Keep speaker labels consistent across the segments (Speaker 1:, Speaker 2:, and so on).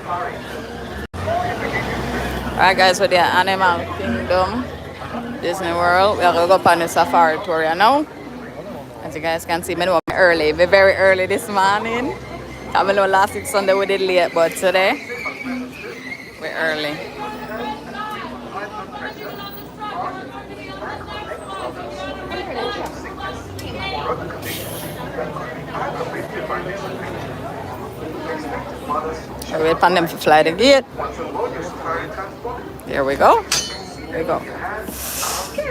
Speaker 1: Alright guys, we're the Animal Kingdom, Disney World. We are going to go on the safari tour now. As you guys can see, I'm early. We're very early this morning. I know last week Sunday we did late, but today we're early. I wait for them to fly the gate. There we go. There we go.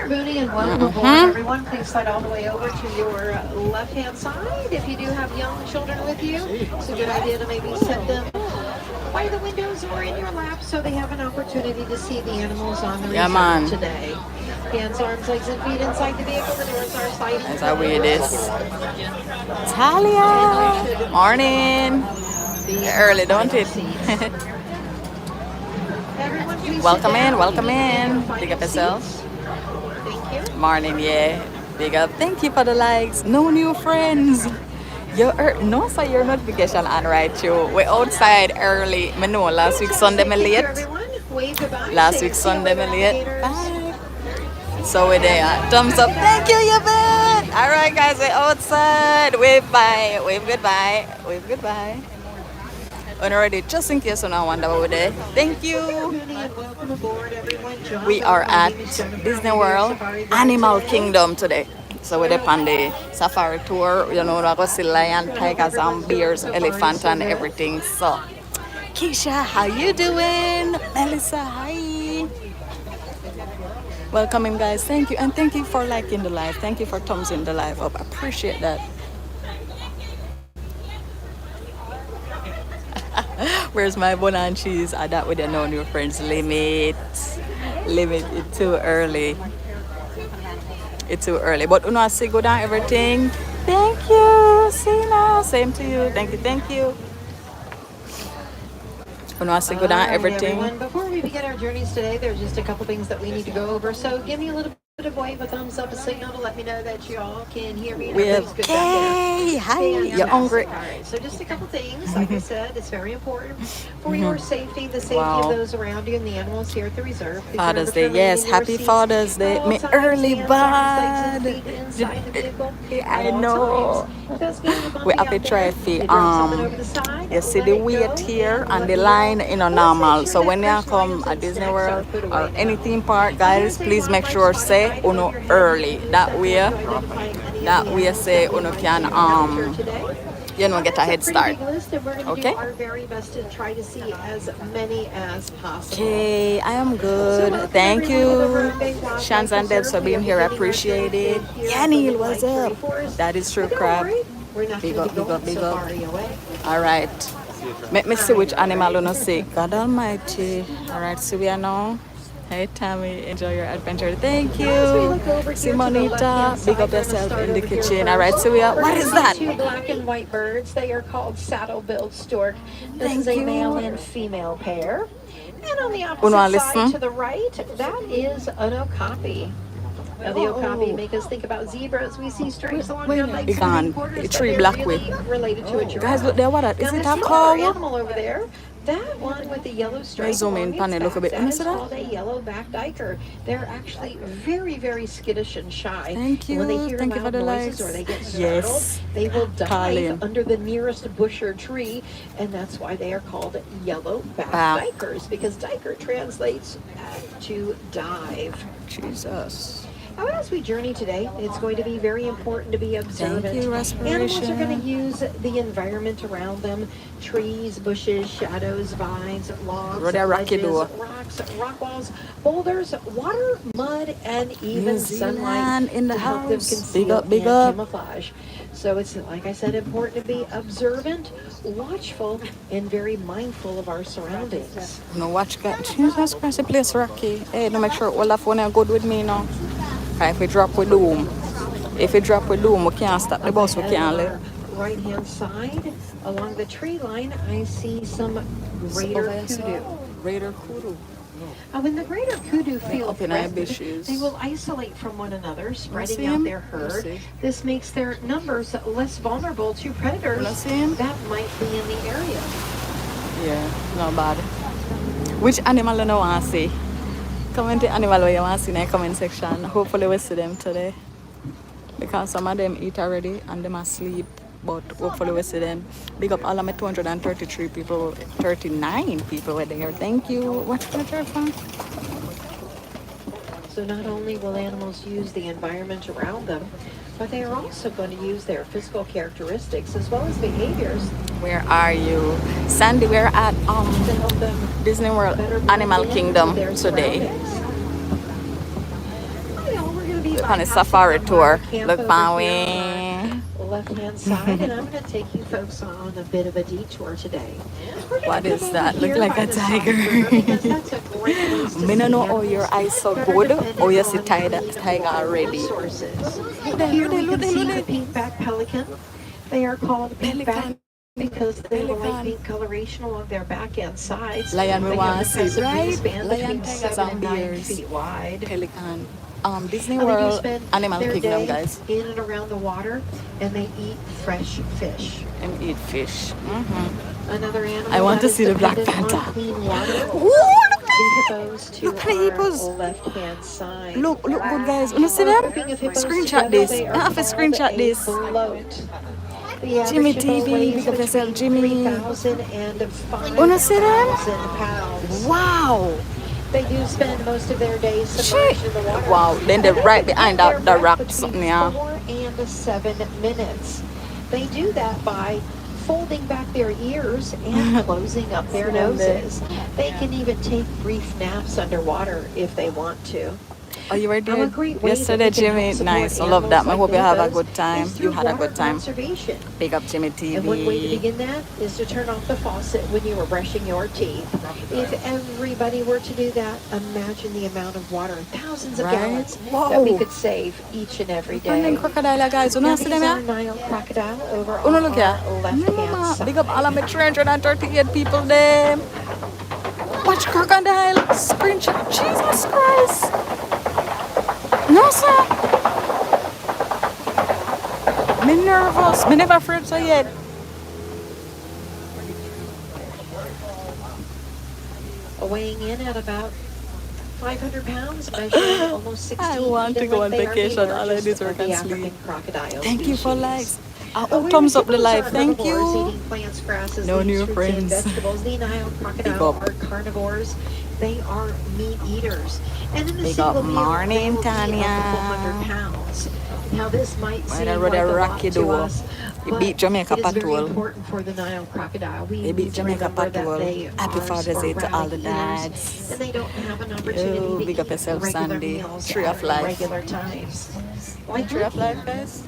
Speaker 2: Booney, and welcome aboard, everyone. Please slide all the way over to your left-hand side. If you do have young children with you, it's a good idea to maybe set them by the windows or in your lap so they have an opportunity to see the animals on the reserve today. Hands, arms, legs, and feet inside the vehicle. The doors are sliding.
Speaker 1: That's how weird it is. Talia! Morning! Early, don't it? Welcome in, welcome in. Pick up yourself. Morning, yeah. Big up. Thank you for the likes. No new friends. No, so your notification on right you. We're outside early. I know last week Sunday I'm late. Last week Sunday I'm late. Bye. So we're there. Thumbs up. Thank you, Yvette. Alright guys, we're outside. Wave bye. Wave goodbye. Wave goodbye. Already, just in case you don't wonder what we're there. Thank you. We are at Disney World Animal Kingdom today. So we're on the safari tour. You know, we're going to see lion, tigers, and bears, elephant, and everything. So, Keisha, how you doing? Melissa, hi. Welcome in, guys. Thank you. And thank you for liking the live. Thank you for thumbs in the live up. I appreciate that. Where's my bun and cheese? I that with the no new friends limit. It's too early. It's too early. But you know, I see go down everything. Thank you, Sina. Same to you. Thank you, thank you. You know, I see go down everything.
Speaker 2: Everyone, before we begin our journeys today, there's just a couple things that we need to go over. So give me a little bit of wave, a thumbs up, a signal to let me know that you all can hear me.
Speaker 1: We have Kay. Hi, you're hungry.
Speaker 2: All right, so just a couple things. Like I said, it's very important for your safety, the safety of those around you, and the animals here at the reserve.
Speaker 1: Father's Day, yes. Happy Father's Day. Me early bird. I know. We have to try if you see the wait here and the line normal. So when you come at Disney World or any theme park, guys, please make sure say early. That way say can get a head start. Okay? Okay, I am good. Thank you. Shans and Debs for being here. I appreciate it. Yanil, what's up? That is true crap. Big up, big up, big up. Alright. Let me see which animal you want to see. God almighty. Alright, so we are now. Hey Tami, enjoy your adventure. Thank you. Simonita, big up yourself in the kitchen. Alright, so what is that?
Speaker 2: Two black and white birds. They are called saddle-billed stork. This is a male and female pair. And on the opposite side to the right, that is an okapi. Now the okapi make us think about zebras. We see stripes along their legs and quarters,
Speaker 1: tree black
Speaker 2: really related to a giraffe.
Speaker 1: Guys, look there, what that? Is it a cow?
Speaker 2: Animal over there. That one with the yellow stripe
Speaker 1: zoom in, pan look a bit.
Speaker 2: that is called a yellow-backed duiker. They're actually very, very skittish and shy.
Speaker 1: Thank you.
Speaker 2: When they hear loud noises or they get startled, they will dive under the nearest bush or tree, and that's why they are called yellow-backed duikers, because duiker translates to dive.
Speaker 1: Jesus.
Speaker 2: Now, as we journey today, it's going to be very important to be observant.
Speaker 1: Thank you,
Speaker 2: Animals are going to use the environment around them: trees, bushes, shadows, vines, logs, ledges, rocks, rock walls, boulders, water, mud, and even sunlight
Speaker 1: in the
Speaker 2: to help them conceal and camouflage. So it's, like I said, important to be observant, watchful, and very mindful of our surroundings.
Speaker 1: No, watch, Jesus Christ, the place rocky. Hey, no, make sure all of one are good with me now. If we drop with doom, we can't stop the bus, we can't live.
Speaker 2: Right-hand side, along the tree line, I see some greater kudu.
Speaker 1: Greater kudu.
Speaker 2: When the greater kudu feel threatened, they will isolate from one another, spreading out their herd. This makes their numbers less vulnerable to predators that might be in the area.
Speaker 1: Yeah, not bad. Which animal do you want to see? Comment the animal where you want to see in the comment section. Hopefully we see them today. Because some of them eat already and them asleep. But hopefully we see them. Big up all of my 233 people, 39 people were there. Thank you. What's the third one?
Speaker 2: So not only will animals use the environment around them, but they are also going to use their physical characteristics as well as behaviors
Speaker 1: Where are you? Sandy, we're at
Speaker 2: to help them
Speaker 1: Disney World
Speaker 2: better blend
Speaker 1: Animal
Speaker 2: in
Speaker 1: Kingdom
Speaker 2: with their
Speaker 1: today.
Speaker 2: surroundings. Hi, all. We're going to be
Speaker 1: On a
Speaker 2: bypassing
Speaker 1: safari
Speaker 2: the
Speaker 1: tour.
Speaker 2: camp
Speaker 1: Look,
Speaker 2: over
Speaker 1: Pawe.
Speaker 2: here on our left-hand side, and I'm going to take you folks on a bit of a detour today. We're gonna
Speaker 1: What is
Speaker 2: come
Speaker 1: that?
Speaker 2: over
Speaker 1: Look
Speaker 2: here
Speaker 1: like
Speaker 2: by
Speaker 1: a
Speaker 2: the Sonic
Speaker 1: tiger.
Speaker 2: River because that's a great place to
Speaker 1: Me no
Speaker 2: see
Speaker 1: know how your
Speaker 2: animals
Speaker 1: eyes so
Speaker 2: that are
Speaker 1: good.
Speaker 2: dependent
Speaker 1: Oh, you see
Speaker 2: on
Speaker 1: tiger
Speaker 2: clean water
Speaker 1: already.
Speaker 2: resources. Here we can see the pink-back pelican. They are called pink-back because they have a light pink coloration along their back and sides.
Speaker 1: Lion we
Speaker 2: They
Speaker 1: want
Speaker 2: have
Speaker 1: to see,
Speaker 2: impressive
Speaker 1: right?
Speaker 2: wingspan
Speaker 1: Lion,
Speaker 2: between
Speaker 1: tigers,
Speaker 2: 7
Speaker 1: and
Speaker 2: and 9
Speaker 1: bears.
Speaker 2: feet wide.
Speaker 1: Pelican. Disney
Speaker 2: And they do
Speaker 1: World
Speaker 2: spend
Speaker 1: Animal
Speaker 2: their
Speaker 1: Kingdom,
Speaker 2: day
Speaker 1: guys.
Speaker 2: in and around the water, and they eat fresh fish.
Speaker 1: And eat fish.
Speaker 2: Another animal
Speaker 1: I want
Speaker 2: that
Speaker 1: to
Speaker 2: is
Speaker 1: see the Black
Speaker 2: dependent on
Speaker 1: Panther.
Speaker 2: clean water.
Speaker 1: Ooh, look
Speaker 2: The hippos to
Speaker 1: Look at the hippos.
Speaker 2: our left-hand side.
Speaker 1: Look good, guys. You see them?
Speaker 2: Grouping of hippos
Speaker 1: Screenshot
Speaker 2: together,
Speaker 1: this.
Speaker 2: they
Speaker 1: I
Speaker 2: are
Speaker 1: have to
Speaker 2: called
Speaker 1: screenshot
Speaker 2: a
Speaker 1: this.
Speaker 2: float. The
Speaker 1: Jimmy
Speaker 2: average hippo
Speaker 1: TV,
Speaker 2: weighs
Speaker 1: big up yourself,
Speaker 2: between
Speaker 1: Jimmy.
Speaker 2: 3,000 and
Speaker 1: Wanna see them?
Speaker 2: 5,000 pounds.
Speaker 1: Wow.
Speaker 2: They do spend most of their days submerged in the water.
Speaker 1: Wow. Then they're right behind
Speaker 2: Their
Speaker 1: the
Speaker 2: breath
Speaker 1: rock
Speaker 2: between
Speaker 1: something, yeah.
Speaker 2: 4 and 7 minutes. They do that by folding back their ears and closing up their noses. They can even take brief naps underwater if they want to.
Speaker 1: Oh, you were
Speaker 2: A
Speaker 1: there
Speaker 2: great way
Speaker 1: yesterday,
Speaker 2: that we can
Speaker 1: Jimmy.
Speaker 2: help support
Speaker 1: Nice. I love that. I
Speaker 2: animals
Speaker 1: hope you
Speaker 2: like
Speaker 1: have a
Speaker 2: hippos
Speaker 1: good time.
Speaker 2: is
Speaker 1: You
Speaker 2: through
Speaker 1: had a
Speaker 2: water
Speaker 1: good time.
Speaker 2: conservation.
Speaker 1: Big up Jimmy TV.
Speaker 2: And one way to begin that is to turn off the faucet when you were brushing your teeth. If everybody were to do that, imagine the amount of water, thousands of
Speaker 1: Right?
Speaker 2: gallons,
Speaker 1: Whoa.
Speaker 2: that we could save each and every
Speaker 1: And then
Speaker 2: day.
Speaker 1: crocodile, guys. You
Speaker 2: Now,
Speaker 1: know,
Speaker 2: these
Speaker 1: see them,
Speaker 2: are
Speaker 1: yeah?
Speaker 2: Nile crocodile over
Speaker 1: Oh, no,
Speaker 2: on
Speaker 1: look, yeah.
Speaker 2: our left-hand side.
Speaker 1: Big up all of my 338 people there. Watch crocodile. Screenshot. Jesus Christ. No, sir. Me nervous. Me never afraid so yet.
Speaker 2: Weighing in at about 500 pounds, measuring almost 16
Speaker 1: I want
Speaker 2: feet
Speaker 1: to
Speaker 2: in
Speaker 1: go
Speaker 2: length.
Speaker 1: on
Speaker 2: They are the
Speaker 1: vacation. All I
Speaker 2: largest
Speaker 1: need to
Speaker 2: of the
Speaker 1: can
Speaker 2: African
Speaker 1: sleep.
Speaker 2: crocodile
Speaker 1: Thank you for
Speaker 2: species.
Speaker 1: likes.
Speaker 2: Whereas
Speaker 1: Oh, thumbs up the
Speaker 2: hippos
Speaker 1: live.
Speaker 2: are
Speaker 1: Thank
Speaker 2: herbivores
Speaker 1: you.
Speaker 2: eating plants, grasses,
Speaker 1: No
Speaker 2: leaves,
Speaker 1: new
Speaker 2: fruits, and
Speaker 1: friends.
Speaker 2: vegetables. The Nile
Speaker 1: Big
Speaker 2: crocodile
Speaker 1: up.
Speaker 2: are carnivores. They are meat eaters. And in a
Speaker 1: Big
Speaker 2: single
Speaker 1: up.
Speaker 2: meal, they
Speaker 1: Morning,
Speaker 2: will eat up to
Speaker 1: Tanya.
Speaker 2: 400 pounds. Now, this might seem
Speaker 1: Where
Speaker 2: like
Speaker 1: the
Speaker 2: a lot
Speaker 1: Rocky
Speaker 2: to
Speaker 1: do?
Speaker 2: us,
Speaker 1: He
Speaker 2: but
Speaker 1: beat Jamaica
Speaker 2: it is very
Speaker 1: Patrol.
Speaker 2: important for the Nile crocodile. We
Speaker 1: They beat
Speaker 2: need to
Speaker 1: Jamaica
Speaker 2: remember that
Speaker 1: Patrol.
Speaker 2: they
Speaker 1: Happy
Speaker 2: are
Speaker 1: Father's Day to all the
Speaker 2: sporadic eaters,
Speaker 1: dads.
Speaker 2: and they don't have an
Speaker 1: Yo,
Speaker 2: opportunity to
Speaker 1: big up
Speaker 2: eat
Speaker 1: yourself,
Speaker 2: regular
Speaker 1: Sandy.
Speaker 2: meals
Speaker 1: Tree of
Speaker 2: at
Speaker 1: life.
Speaker 2: regular times. Like
Speaker 1: Tree of
Speaker 2: we
Speaker 1: life,
Speaker 2: can.
Speaker 1: guys.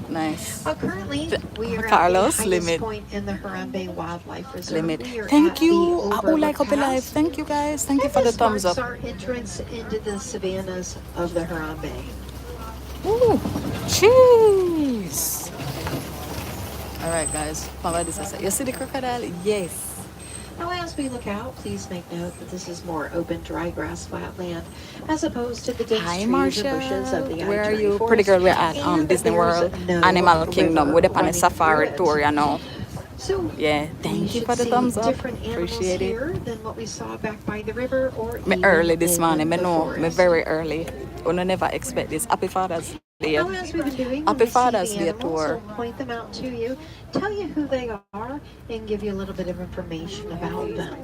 Speaker 1: Nice.
Speaker 2: Currently, we are
Speaker 1: Carlos,
Speaker 2: at the highest
Speaker 1: limit.
Speaker 2: point in the Harambe Wildlife Reserve.
Speaker 1: Limit.
Speaker 2: We are
Speaker 1: Thank
Speaker 2: at
Speaker 1: you.
Speaker 2: the
Speaker 1: Oh, like up
Speaker 2: overlook
Speaker 1: alive.
Speaker 2: house.
Speaker 1: Thank you, guys. Thank you
Speaker 2: And
Speaker 1: for the
Speaker 2: this
Speaker 1: thumbs
Speaker 2: marks
Speaker 1: up.
Speaker 2: our entrance into the savannas of the Harambe.
Speaker 1: Ooh, cheese. All right, guys. Mama, this is it. You see the crocodile? Yes.
Speaker 2: Now, as we look out, please make note that this is more open, dry grass, flat land, as opposed to the dense
Speaker 1: Hi,
Speaker 2: trees
Speaker 1: Marshall.
Speaker 2: and bushes of the
Speaker 1: Where are
Speaker 2: I-20
Speaker 1: you?
Speaker 2: forest.
Speaker 1: Pretty girl, we're at
Speaker 2: And
Speaker 1: Disney
Speaker 2: there's
Speaker 1: World
Speaker 2: no
Speaker 1: Animal Kingdom.
Speaker 2: river
Speaker 1: We're up on a
Speaker 2: running
Speaker 1: safari
Speaker 2: through it.
Speaker 1: tour, you know.
Speaker 2: So
Speaker 1: Yeah,
Speaker 2: we
Speaker 1: thank you
Speaker 2: should
Speaker 1: for the
Speaker 2: see
Speaker 1: thumbs up.
Speaker 2: different animals
Speaker 1: Appreciate it.
Speaker 2: here than what we saw back by the river or
Speaker 1: Me
Speaker 2: even
Speaker 1: early this
Speaker 2: in
Speaker 1: morning. Me
Speaker 2: the
Speaker 1: know. Me
Speaker 2: forest.
Speaker 1: very early. We never expect this. Happy Father's Day.
Speaker 2: Now, as we've been doing, when
Speaker 1: Happy
Speaker 2: we see
Speaker 1: Father's
Speaker 2: the
Speaker 1: Day
Speaker 2: animals,
Speaker 1: tour.
Speaker 2: we'll point them out to you, tell you who they are, and give you a little bit of information about them.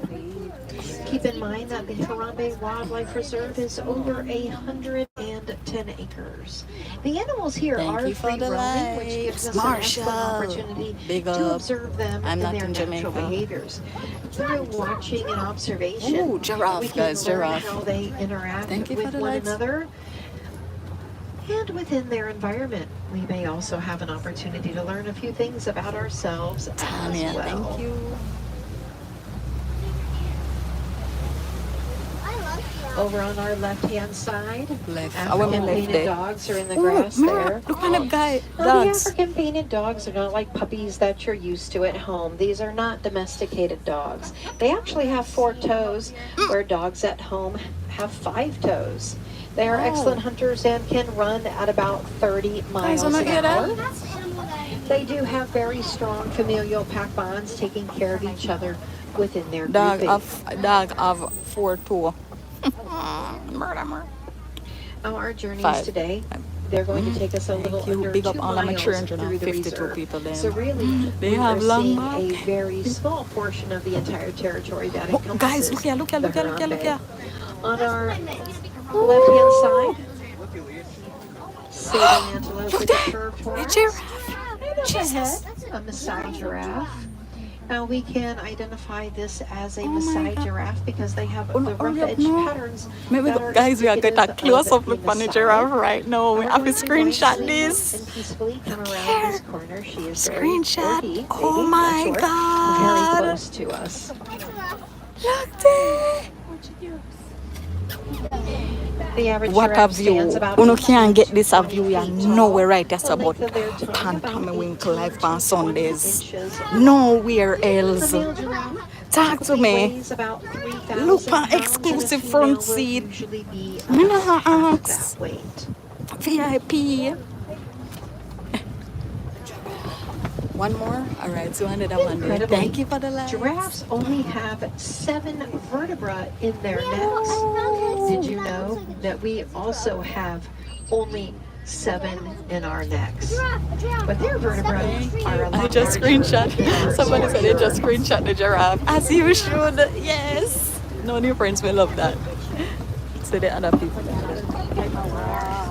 Speaker 2: Keep in mind that the Harambe Wildlife Reserve is over 110 acres. The animals here
Speaker 1: Thank
Speaker 2: are
Speaker 1: you for
Speaker 2: free
Speaker 1: the
Speaker 2: roaming, which gives us an excellent
Speaker 1: Marshall.
Speaker 2: opportunity
Speaker 1: Big
Speaker 2: to
Speaker 1: up.
Speaker 2: observe them
Speaker 1: I'm
Speaker 2: and
Speaker 1: not
Speaker 2: their
Speaker 1: in
Speaker 2: natural
Speaker 1: Jamaica.
Speaker 2: behaviors. Through watching and observation,
Speaker 1: Ooh, giraffe,
Speaker 2: we can
Speaker 1: guys,
Speaker 2: learn
Speaker 1: giraffe.
Speaker 2: how they interact
Speaker 1: Thank you for
Speaker 2: with
Speaker 1: the
Speaker 2: one
Speaker 1: likes.
Speaker 2: another and within their environment. We may also have an opportunity to learn a few things about ourselves
Speaker 1: Tanya,
Speaker 2: as well.
Speaker 1: thank you.
Speaker 2: Over on our left-hand side,
Speaker 1: Left. I want me
Speaker 2: African
Speaker 1: left
Speaker 2: painted
Speaker 1: there.
Speaker 2: dogs are in the
Speaker 1: Ooh,
Speaker 2: grass there.
Speaker 1: look at them guy.
Speaker 2: Now, the
Speaker 1: Dogs.
Speaker 2: African painted dogs are not like puppies that you're used to at home. These are not domesticated dogs. They actually have 4 toes, where dogs at home have 5 toes. They are excellent hunters and can run at about 30 miles
Speaker 1: wanna
Speaker 2: an
Speaker 1: hear that?
Speaker 2: hour. They do have very strong familial pack bonds, taking care of each other within their
Speaker 1: Dog
Speaker 2: grouping.
Speaker 1: of 4'2". Murder.
Speaker 2: Our journeys
Speaker 1: Five.
Speaker 2: today, they're going to take us a little
Speaker 1: Thank you.
Speaker 2: under
Speaker 1: Big up
Speaker 2: 2
Speaker 1: all of my
Speaker 2: miles
Speaker 1: children.
Speaker 2: through the
Speaker 1: 52
Speaker 2: reserve.
Speaker 1: people then.
Speaker 2: So really,
Speaker 1: They
Speaker 2: we
Speaker 1: have
Speaker 2: are
Speaker 1: long
Speaker 2: seeing
Speaker 1: back.
Speaker 2: a very small portion of the entire territory that
Speaker 1: Oh,
Speaker 2: encompasses
Speaker 1: guys, look here, look here,
Speaker 2: the
Speaker 1: look here,
Speaker 2: Huron
Speaker 1: look
Speaker 2: Bay.
Speaker 1: here.
Speaker 2: On our left-hand side, sailing antelope with the curved horns.
Speaker 1: Giraffe.
Speaker 2: And up ahead, a Maasai giraffe. Now we can identify this as a Maasai giraffe because they have the rough edge patterns.
Speaker 1: Maybe
Speaker 2: that are
Speaker 1: guys, we are getting a
Speaker 2: indicative
Speaker 1: close
Speaker 2: of
Speaker 1: up look
Speaker 2: the
Speaker 1: on the
Speaker 2: Maasai.
Speaker 1: giraffe right now. We have to screenshot
Speaker 2: And
Speaker 1: this.
Speaker 2: peacefully come around
Speaker 1: here.
Speaker 2: this corner. She is
Speaker 1: Screenshot.
Speaker 2: very quirky,
Speaker 1: Oh
Speaker 2: baby,
Speaker 1: my
Speaker 2: not short,
Speaker 1: God.
Speaker 2: very close to us.
Speaker 1: Look there.
Speaker 2: The average
Speaker 1: What a
Speaker 2: giraffe
Speaker 1: view.
Speaker 2: stands about
Speaker 1: Uno
Speaker 2: 18
Speaker 1: can't get
Speaker 2: to
Speaker 1: this a
Speaker 2: 20
Speaker 1: view. You
Speaker 2: feet
Speaker 1: know
Speaker 2: tall.
Speaker 1: we're right. That's
Speaker 2: The
Speaker 1: about
Speaker 2: length of their tongue about
Speaker 1: Tami Winkle
Speaker 2: 18
Speaker 1: live on
Speaker 2: to 20
Speaker 1: Sundays.
Speaker 2: inches.
Speaker 1: Nowhere
Speaker 2: The
Speaker 1: else.
Speaker 2: male giraffe
Speaker 1: Talk to
Speaker 2: typically
Speaker 1: me.
Speaker 2: weighs about 3,000
Speaker 1: Look on
Speaker 2: pounds, and a
Speaker 1: exclusive
Speaker 2: female
Speaker 1: front
Speaker 2: will
Speaker 1: seat.
Speaker 2: usually be
Speaker 1: Me
Speaker 2: about
Speaker 1: not
Speaker 2: half
Speaker 1: ask.
Speaker 2: that weight.
Speaker 1: VIP. One more? All right, so another one there.
Speaker 2: Incredibly,
Speaker 1: Thank you for the likes.
Speaker 2: giraffes only have 7 vertebrae in their necks. Did you know that we also have only 7 in our necks? But their vertebrae are a lot
Speaker 1: I just
Speaker 2: larger
Speaker 1: screenshot.
Speaker 2: than ours,
Speaker 1: Somebody
Speaker 2: for
Speaker 1: said they
Speaker 2: sure.
Speaker 1: just screenshot the giraffe. As you should. Yes. No new friends will love that. So the other people.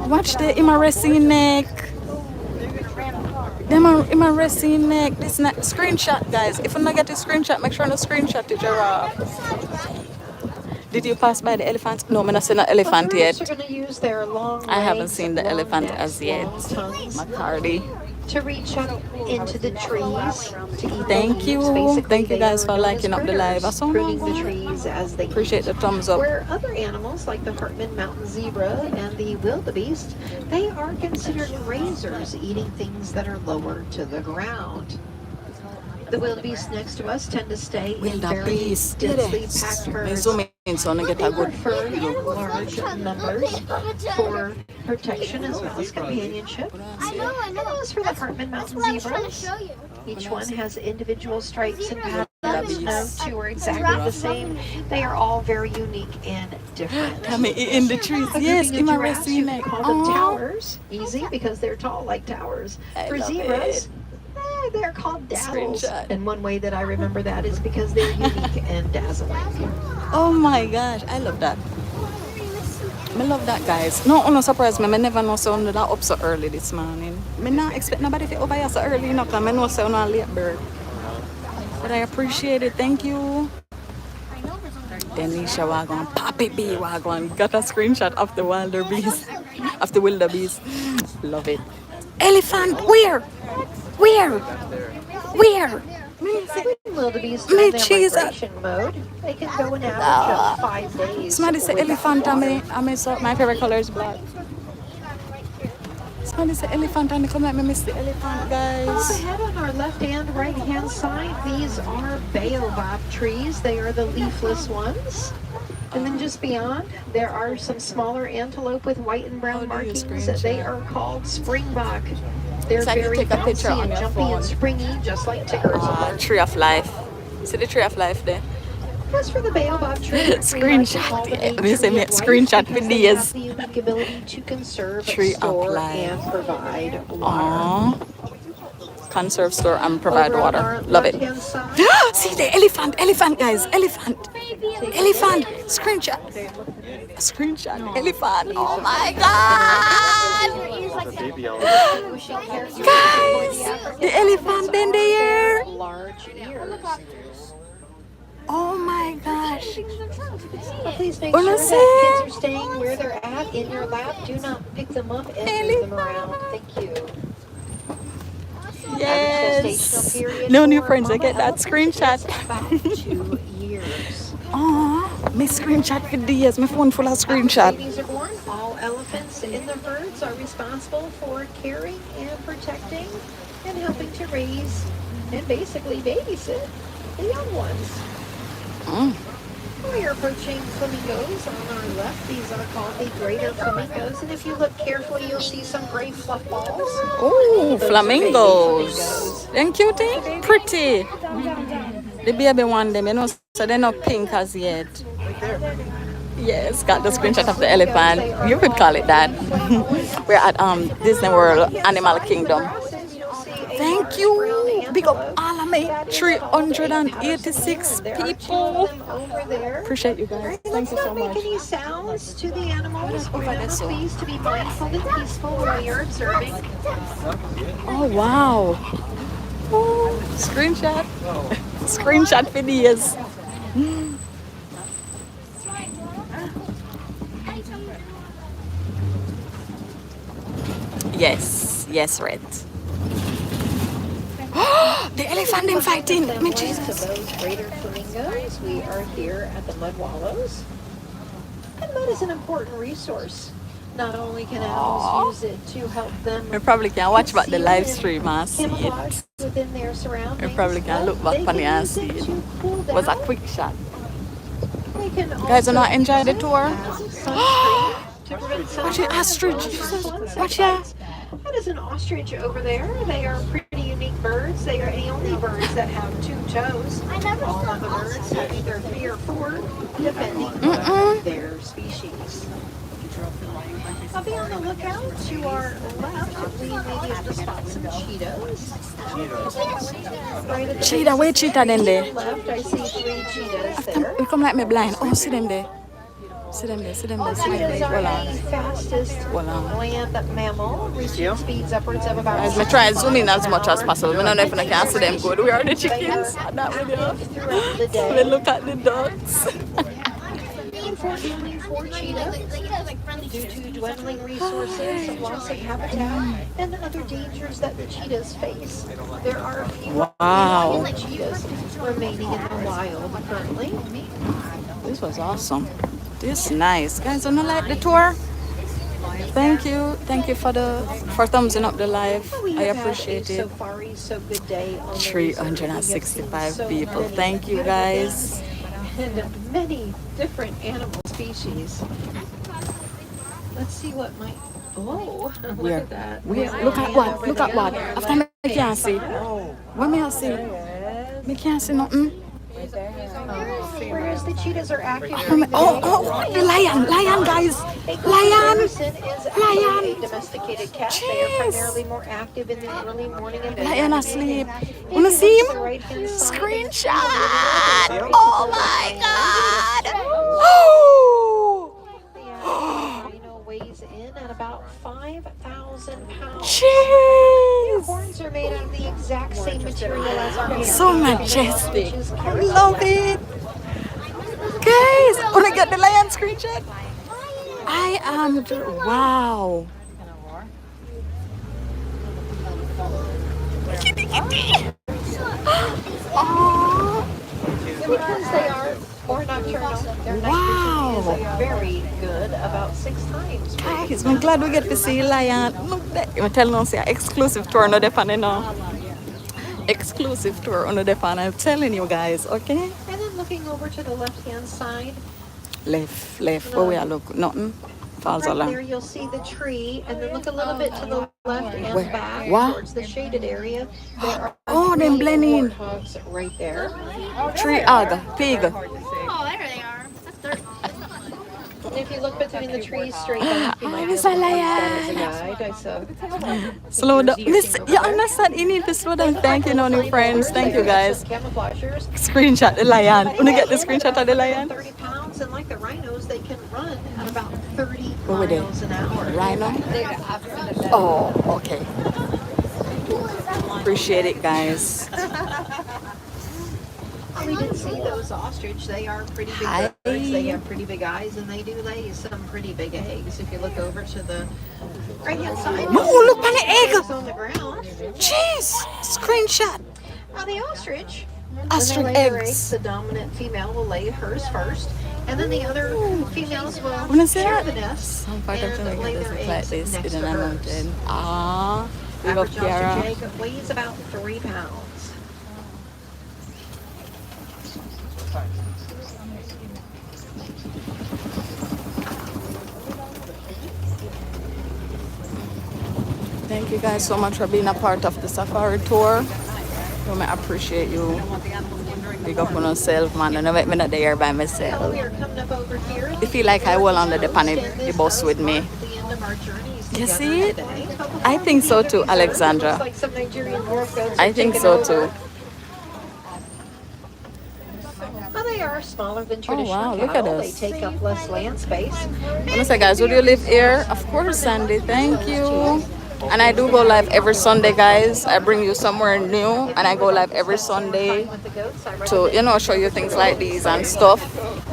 Speaker 1: Watch the Imaresi neck. Them Imaresi neck. This neck. Screenshot, guys. If you not get the screenshot, make sure to screenshot the giraffe. Did you pass by the elephant? No, I'm not seeing an elephant yet.
Speaker 2: Giraffes are going to use their long
Speaker 1: I haven't
Speaker 2: legs,
Speaker 1: seen the
Speaker 2: long
Speaker 1: elephant
Speaker 2: necks,
Speaker 1: as yet.
Speaker 2: long tongues
Speaker 1: McCarty.
Speaker 2: to reach up into the trees to eat
Speaker 1: Thank
Speaker 2: the
Speaker 1: you.
Speaker 2: leaves. Basically,
Speaker 1: Thank you
Speaker 2: they
Speaker 1: guys
Speaker 2: are
Speaker 1: for
Speaker 2: known
Speaker 1: liking
Speaker 2: as
Speaker 1: up the live.
Speaker 2: critters,
Speaker 1: I saw
Speaker 2: pruning
Speaker 1: no
Speaker 2: the
Speaker 1: one.
Speaker 2: trees as they
Speaker 1: Appreciate
Speaker 2: eat.
Speaker 1: the thumbs up.
Speaker 2: Where other animals like the Hartman mountain zebra and the wildebeest, they are considered grazers, eating things that are lower to the ground. The wildebeest next to us tend to stay in very
Speaker 1: Wildebeest.
Speaker 2: densely packed
Speaker 1: Me
Speaker 2: herds.
Speaker 1: zoom in so I get
Speaker 2: They
Speaker 1: a good
Speaker 2: prefer
Speaker 1: look.
Speaker 2: large numbers for protection as well as companionship. And as for the Hartman mountain zebras, each one has individual stripes and patterns. No two are exactly the same. They are all very unique and different.
Speaker 1: Tami in the trees.
Speaker 2: A
Speaker 1: Yes,
Speaker 2: grouping of
Speaker 1: Imaresi
Speaker 2: giraffes, you can
Speaker 1: neck.
Speaker 2: call them
Speaker 1: Aw.
Speaker 2: towers. Easy, because they're tall like towers.
Speaker 1: I
Speaker 2: For
Speaker 1: love
Speaker 2: zebras,
Speaker 1: it.
Speaker 2: they're called dazzles.
Speaker 1: Screenshot.
Speaker 2: And one way that I remember that is because they're unique and dazzling.
Speaker 1: Oh my gosh, I love that. I love that, guys. No, no surprise me. I never know so that up so early this morning. I not expect nobody to over here so early, you know, because I know so a late bird. But I appreciate it. Thank you. Denisha Wagon, Papi B Wagon. Got a screenshot of the wildebeest. Of the wildebeest. Love it. Elephant, where? Where? Where?
Speaker 2: Wildebeest
Speaker 1: Me
Speaker 2: in their
Speaker 1: cheese.
Speaker 2: migration mode. They can go an average of 5 days.
Speaker 1: Somebody say
Speaker 2: without
Speaker 1: elephant on me.
Speaker 2: water.
Speaker 1: So my favorite color is black. Somebody say elephant and come let me miss the elephant,
Speaker 2: Up
Speaker 1: guys.
Speaker 2: ahead on our left and right hand side, these are baobab trees. They are the leafless ones. And then just beyond, there are some smaller antelope with white and brown
Speaker 1: How do you
Speaker 2: markings.
Speaker 1: screenshot?
Speaker 2: They are called springbok. They're
Speaker 1: It's like you
Speaker 2: very
Speaker 1: take a picture
Speaker 2: bouncy
Speaker 1: on
Speaker 2: and
Speaker 1: your
Speaker 2: jumpy
Speaker 1: phone.
Speaker 2: and springy, just like tigers are.
Speaker 1: Tree of life. See the tree of life there?
Speaker 2: As for the baobab tree, we like to
Speaker 1: Screenshot
Speaker 2: call them
Speaker 1: it.
Speaker 2: a
Speaker 1: We say
Speaker 2: tree
Speaker 1: me
Speaker 2: of life
Speaker 1: screenshot
Speaker 2: because
Speaker 1: with
Speaker 2: they
Speaker 1: these.
Speaker 2: have the unique ability to conserve,
Speaker 1: Tree of
Speaker 2: store,
Speaker 1: life.
Speaker 2: and provide water.
Speaker 1: Aww. Conserve, store, and provide
Speaker 2: Over on
Speaker 1: water.
Speaker 2: our
Speaker 1: Love it.
Speaker 2: left-hand side,
Speaker 1: See the elephant, elephant, guys, elephant, elephant. Screenshot, screenshot, elephant. Oh my God,
Speaker 2: distinguishing characteristic for
Speaker 1: guys,
Speaker 2: the African
Speaker 1: the elephant in the air.
Speaker 2: large ears.
Speaker 1: Oh my gosh.
Speaker 2: Please make
Speaker 1: Wanna
Speaker 2: sure
Speaker 1: see?
Speaker 2: that kids are staying where they're at in your lap. Do not pick them up and move them around. Thank you.
Speaker 1: Yes. No new friends. I get that screenshot.
Speaker 2: About 2 years.
Speaker 1: Aw, me screenshot for days. My phone full of screenshot.
Speaker 2: Babies are born. All elephants in the herds are responsible for caring and protecting and helping to raise and basically babysit the young ones. We are approaching flamingos on our left. These are called the greater flamingos, and if you look carefully, you'll see some gray fluff balls.
Speaker 1: Oh,
Speaker 2: Those are baby
Speaker 1: flamingos.
Speaker 2: flamingos.
Speaker 1: And cutie, pretty. The baby one them, you know, so they're not pink as yet. Yes, got the screenshot of the elephant. You could call it that. We're at Disney World Animal Kingdom. Thank you. Big up all of me. 386 people. Appreciate you guys. Thank you so
Speaker 2: Make
Speaker 1: much.
Speaker 2: any sounds to the animals. Remember, please, to be mindful and peaceful while you're observing.
Speaker 1: Oh wow. Ooh, screenshot. Screenshot for these. Yes, yes, Red. The elephant them fighting. Me Jesus.
Speaker 2: To those greater flamingos, we are here at the Mud Wallows. And mud is an important resource. Not only can animals use it to help them.
Speaker 1: We probably can watch back the live stream and see
Speaker 2: camouflage
Speaker 1: it.
Speaker 2: within their surroundings.
Speaker 1: We probably can look back on it and see it. It was a quick shot.
Speaker 2: They can
Speaker 1: Guys, do not enjoy the tour.
Speaker 2: Watch
Speaker 1: an ostrich. Watch that.
Speaker 2: That is an ostrich over there. They are pretty unique birds. They are the only birds that have 2 toes. All of the birds have either 3 or 4, depending on their species. I'll be on the lookout to our left. We may be able to spot some cheetahs. Right at the
Speaker 1: Cheetah, where cheetah then there?
Speaker 2: left, I see 3 cheetahs there.
Speaker 1: You come like me blind. Oh, see them there. See them there, see them there, see them
Speaker 2: Cheetahs
Speaker 1: there.
Speaker 2: are
Speaker 1: Hold on.
Speaker 2: the fastest
Speaker 1: Hold on.
Speaker 2: land mammal, reaching speeds upwards of about.
Speaker 1: Guys, me try and zoom in as much as possible. I don't know if I can see them good. We are the chickens. That video.
Speaker 2: Throughout the day.
Speaker 1: We look at the dogs.
Speaker 2: Unfortunately for cheetahs, due to dwindling resources, loss of habitat, and other dangers that the cheetahs face, there are a few
Speaker 1: Wow.
Speaker 2: cheetahs remaining in the wild currently.
Speaker 1: This was awesome. This is nice. Guys, don't you like the tour? Thank you. Thank you for thumbsing up the live. I appreciate it.
Speaker 2: So good day on the
Speaker 1: 365 people. Thank you guys.
Speaker 2: and many different animal species. Let's see what might. Oh, look at that.
Speaker 1: Look at what? Look at what? After me can't see. What may I see? Me can't see nothing.
Speaker 2: Whereas the cheetahs are active.
Speaker 1: Oh, the lion, guys. Lion.
Speaker 2: Is a domesticated cat. They are primarily more active in the early morning and
Speaker 1: Lion asleep. Wanna see him? Screenshot. Oh my God. Oh.
Speaker 2: Rhino weighs in at about 5,000 pounds.
Speaker 1: Jeez.
Speaker 2: Horns are made out of the exact same material as our hair.
Speaker 1: So majestic. I love it. Guys, wanna get the lion screenshot? I am. Wow. Kitty, kitty. Oh.
Speaker 2: Because they are more nocturnal, their night vision is very good, about 6 times.
Speaker 1: Guys, I'm glad we get to see lion. Look there. I'm telling you, say exclusive tour on the Defan now. Exclusive tour on the Defan. I'm telling you guys, okay?
Speaker 2: And then looking over to the left-hand side.
Speaker 1: Left. Where we are look? Nothing. Falls
Speaker 2: Right
Speaker 1: along.
Speaker 2: there you'll see the tree, and then look a little bit to the left and
Speaker 1: Where?
Speaker 2: back
Speaker 1: What?
Speaker 2: towards the shaded area. There
Speaker 1: Oh, them blending.
Speaker 2: warthogs right there.
Speaker 1: Tree hog, pig.
Speaker 3: Oh, there they are. That's dirt.
Speaker 2: And if you look between the trees straight back, you might be able
Speaker 1: It's
Speaker 2: to
Speaker 1: a
Speaker 2: use that
Speaker 1: lion.
Speaker 2: as a guide.
Speaker 1: Slow down. Listen, you understand? You need to slow down. Thank you, new friends. Thank you, guys.
Speaker 2: Camouflagers.
Speaker 1: Screenshot the lion. Wanna get the screenshot of the lion?
Speaker 2: 30 pounds, and like the rhinos, they can run at about 30
Speaker 1: Where were they?
Speaker 2: miles an hour.
Speaker 1: Rhino? Oh, okay. Appreciate it, guys.
Speaker 2: We did see those ostrich. They are pretty big
Speaker 1: Hi.
Speaker 2: birds. They have pretty big eyes, and they do lay some pretty big eggs. If you look over to the right-hand side,
Speaker 1: Oh, look at the egg.
Speaker 2: eggs on the ground.
Speaker 1: Jeez. Screenshot.
Speaker 2: Now the ostrich,
Speaker 1: Ostrich
Speaker 2: when they lay their
Speaker 1: eggs.
Speaker 2: the dominant female will lay hers first, and then the other females will
Speaker 1: Wanna see
Speaker 2: share
Speaker 1: that?
Speaker 2: the nest
Speaker 1: Some part of
Speaker 2: and
Speaker 1: Jamaica
Speaker 2: lay their
Speaker 1: doesn't like
Speaker 2: eggs
Speaker 1: this
Speaker 2: next
Speaker 1: in
Speaker 2: to
Speaker 1: a
Speaker 2: hers.
Speaker 1: mountain. Ah, we love
Speaker 2: Average
Speaker 1: Kiara.
Speaker 2: ostrich egg weighs about 3 pounds.
Speaker 1: Thank you guys so much for being a part of the safari tour. I appreciate you. Big up on yourself, man. I know I'm not there by
Speaker 2: Now
Speaker 1: myself.
Speaker 2: we are coming up over here.
Speaker 1: I feel like I will under the panic the bus with me.
Speaker 2: The end of our journeys
Speaker 1: You
Speaker 2: together
Speaker 1: see it?
Speaker 2: today.
Speaker 1: I think so too,
Speaker 2: Looks
Speaker 1: Alexandra.
Speaker 2: like some Nigerian dwarf goats
Speaker 1: I
Speaker 2: are
Speaker 1: think
Speaker 2: taking
Speaker 1: so
Speaker 2: over.
Speaker 1: too.
Speaker 2: Well, they are smaller than
Speaker 1: Oh
Speaker 2: traditional
Speaker 1: wow, look at
Speaker 2: cattle. They
Speaker 1: us.
Speaker 2: take up less land space.
Speaker 1: I say, guys, would you live here? Of course, Sandy. Thank you. And I do go live every Sunday, guys. I bring you somewhere new, and I go live every Sunday to, you know, show you things like these and stuff.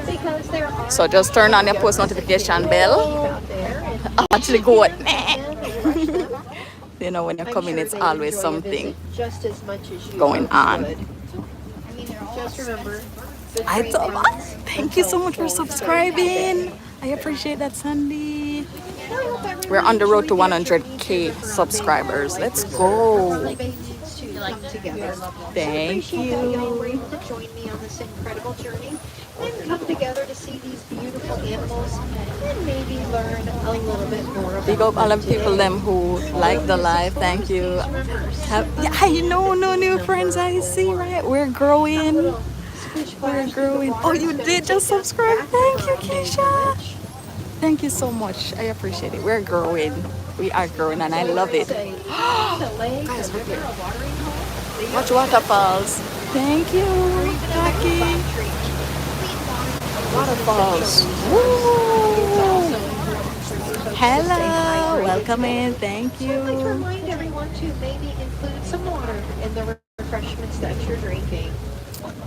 Speaker 2: Because there are
Speaker 1: So just turn on your post notification bell.
Speaker 2: out there.
Speaker 1: I'm actually going.
Speaker 2: And
Speaker 1: You know, when you're
Speaker 2: I'm
Speaker 1: coming,
Speaker 2: sure
Speaker 1: it's
Speaker 2: they
Speaker 1: always
Speaker 2: enjoy a
Speaker 1: something
Speaker 2: visit just as much as you
Speaker 1: going on.
Speaker 2: would. Just remember, the
Speaker 1: I
Speaker 2: train
Speaker 1: thought,
Speaker 2: runs
Speaker 1: thank you so much for
Speaker 2: until full
Speaker 1: subscribing. I appreciate that, Sandy.
Speaker 2: I hope everyone
Speaker 1: We're on the road to
Speaker 2: enjoyed their journey
Speaker 1: 100K
Speaker 2: to the
Speaker 1: subscribers.
Speaker 2: Flamingos
Speaker 1: Let's
Speaker 2: Lake
Speaker 1: go.
Speaker 2: Reserve. They need to come together.
Speaker 1: Thank
Speaker 2: So I appreciate that y'all were
Speaker 1: you.
Speaker 2: able to join me on this incredible journey and come together to see these beautiful animals and maybe learn a little bit more about
Speaker 1: Big up all
Speaker 2: them
Speaker 1: the people
Speaker 2: today.
Speaker 1: them who like the live. Thank you. Yeah, you know, no new friends I see, right? We're growing. We're growing. Oh, you did just subscribe. Thank you, Keisha. Thank you so much. I appreciate it. We're growing. We are growing, and I love it. Guys, we're here. Watch waterfalls. Thank you, Jackie. Waterfalls. Woo! Hello. Welcome in. Thank
Speaker 2: I'd like to
Speaker 1: you.
Speaker 2: remind everyone to maybe include some water in the refreshments that you're drinking.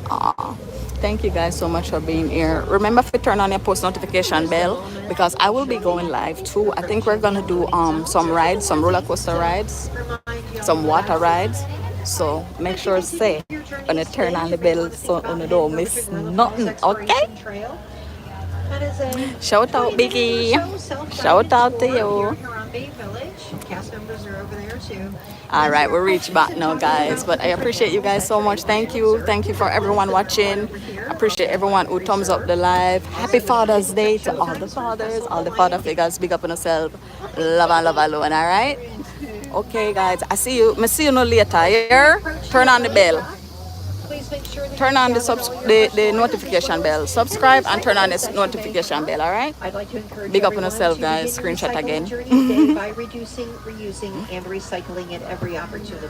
Speaker 1: Aw, thank you guys so much for being here. Remember to turn on your post notification bell because I will be going live too. I think we're gonna do some rides, some roller coaster rides, some water rides. So make sure say when you turn on the bell so you don't miss nothing. Okay? Shout out Biggie. Shout out to you.
Speaker 2: Cast members are over there too.
Speaker 1: All right, we reached back now, guys. But I appreciate you guys so much. Thank you. Thank you for everyone watching. Appreciate everyone who thumbs up the live. Happy Father's Day to all the fathers, all the father figures. Big up on yourself. Love and love alone, all right? Okay, guys. I see you. Me see you no later. Here. Turn on the bell.
Speaker 2: Please make sure that
Speaker 1: Turn
Speaker 2: you
Speaker 1: on the
Speaker 2: gather all your
Speaker 1: the notification bell. Subscribe and turn on the notification bell, all right?
Speaker 2: I'd like to encourage
Speaker 1: Big up on
Speaker 2: everyone
Speaker 1: yourself,
Speaker 2: to
Speaker 1: guys.
Speaker 2: begin your
Speaker 1: Screenshot
Speaker 2: recycling
Speaker 1: again.
Speaker 2: journey today by reducing, reusing, and recycling at every opportunity.